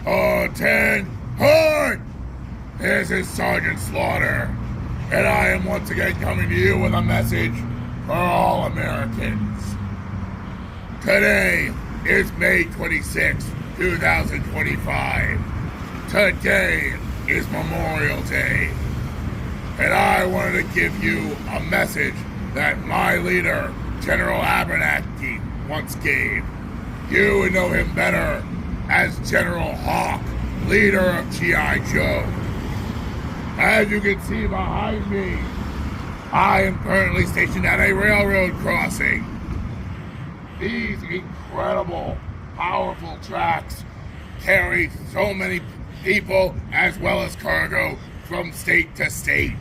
Attention! This is Sergeant Slaughter, and I am once again coming to you with a message for all Americans. Today is May 26, 2025. Today is Memorial Day, and I wanted to give you a message that my leader, General Abernathy, once gave. You would know him better as General Hawk, leader of G.I. Joe. As you can see behind me, I am currently stationed at a railroad crossing. These incredible, powerful tracks carry so many people as well as cargo from state to state.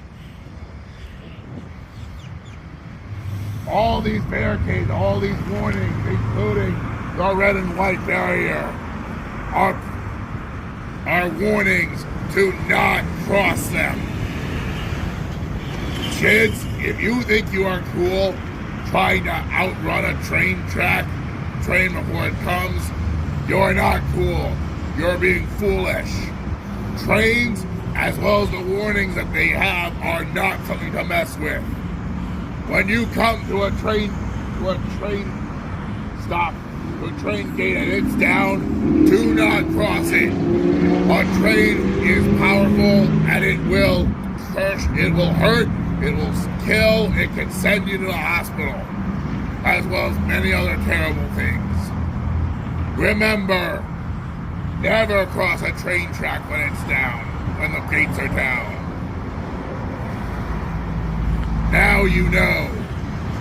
All these barricades, all these warnings, including the red and white barrier, are warnings to not cross them. Kids, if you think you are cool trying to outrun a train before it comes, you're not cool. You're being foolish. Trains, as well as the warnings that they have, are not something to mess with. When you come to a train stop, to a train gate and it's down, do not cross it. A train is powerful and it will hurt, it will kill, it can send you to the hospital, as well as many other terrible things. Remember, never cross a train track when it's down, when the gates are down. Now you know,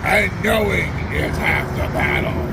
and knowing is half the battle.